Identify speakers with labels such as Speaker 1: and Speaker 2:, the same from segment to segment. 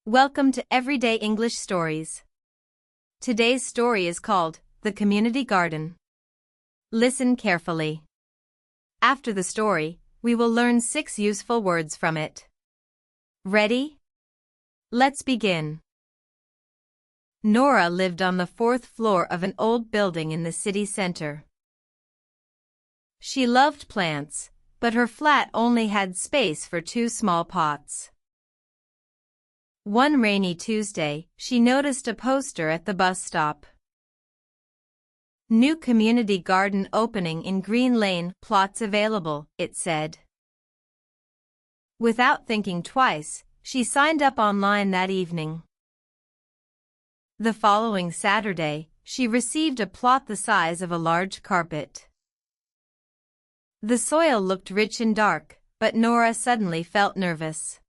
Speaker 1: Welcome to Everyday English Stories. Today's story is called The Community Garden. Listen carefully. After the story, we will learn 6 useful words from it. Ready? Let's begin. Nora lived on the 4th floor of an old building in the city center. She loved plants, but her flat only had space for 2 small pots. One rainy Tuesday, she noticed a poster at the bus stop. New community garden opening in Green Lane, plots available, it said. Without thinking twice, she signed up online that evening. The following Saturday, she received a plot the size of a large carpet. The soil looked rich and dark, but Nora suddenly felt nervous.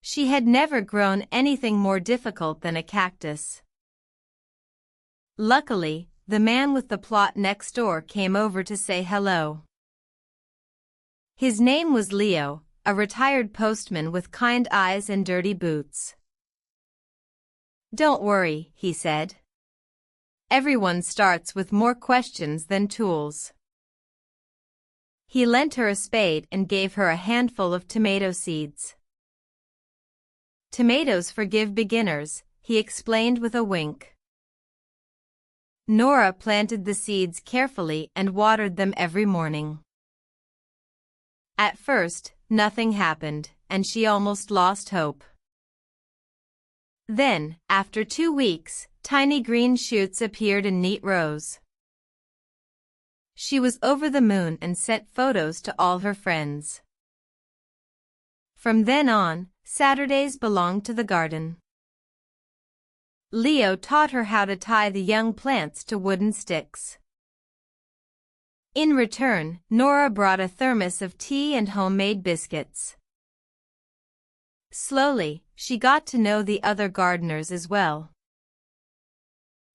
Speaker 1: She had never grown anything more difficult than a cactus. Luckily, the man with the plot next door came over to say hello. His name was Leo, a retired postman with kind eyes and dirty boots. "Don't worry," he said. "Everyone starts with more questions than tools." He lent her a spade and gave her a handful of tomato seeds. "Tomatoes forgive beginners," he explained with a wink. Nora planted the seeds carefully and watered them every morning. At first, nothing happened, and she almost lost hope. Then, after 2 weeks, tiny green shoots appeared in neat rows. She was over the moon and sent photos to all her friends. From then on, Saturdays belonged to the garden. Leo taught her how to tie the young plants to wooden sticks. In return, Nora brought a thermos of tea and homemade biscuits. Slowly, she got to know the other gardeners as well.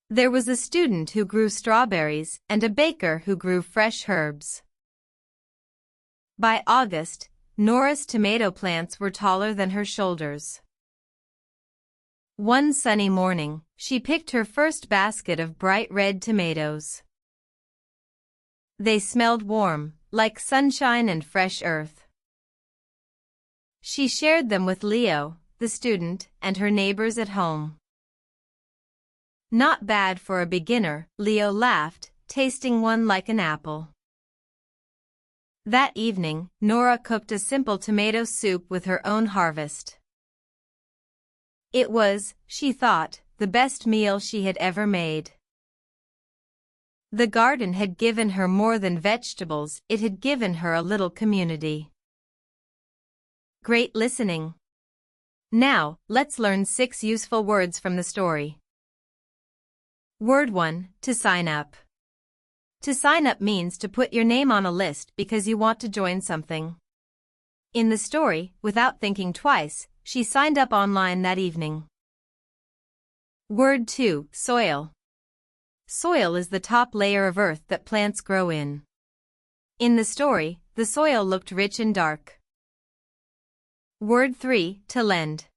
Speaker 1: There was a student who grew strawberries and a baker who grew fresh herbs. By August, Nora's tomato plants were taller than her shoulders. One sunny morning, she picked her first basket of bright red tomatoes. They smelled warm, like sunshine and fresh earth. She shared them with Leo, the student, and her neighbors at home. "Not bad for a beginner," Leo laughed, tasting one like an apple. That evening, Nora cooked a simple tomato soup with her own harvest. It was, she thought, the best meal she had ever made. The garden had given her more than vegetables, it had given her a little community. Great listening. Now, let's learn 6 useful words from the story. Word 1, to sign up. To sign up means to put your name on a list because you want to join something. In the story, without thinking twice, she signed up online that evening. Word 2, soil. Soil is the top layer of earth that plants grow in. In the story, the soil looked rich and dark. Word 3, to lend.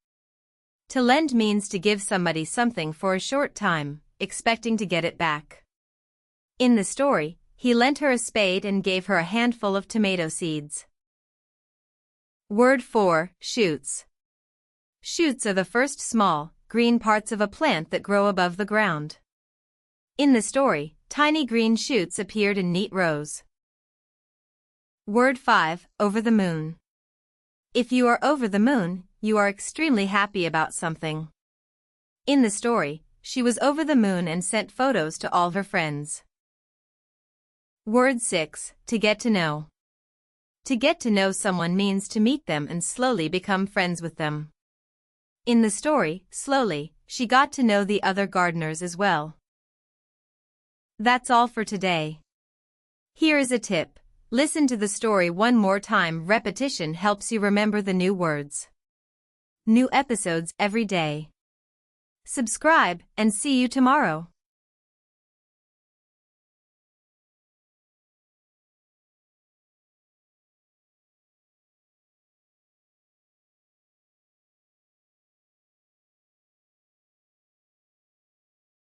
Speaker 1: To lend means to give somebody something for a short time, expecting to get it back. In the story, he lent her a spade and gave her a handful of tomato seeds. Word 4, shoots. Shoots are the first small, green parts of a plant that grow above the ground. In the story, tiny green shoots appeared in neat rows. Word 5, over the moon. If you are over the moon, you are extremely happy about something. In the story, she was over the moon and sent photos to all her friends. Word 6, to get to know. To get to know someone means to meet them and slowly become friends with them. In the story, slowly, she got to know the other gardeners as well. That's all for today. Here is a tip. Listen to the story one more time. Repetition helps you remember the new words. New episodes every day. Subscribe and see you tomorrow.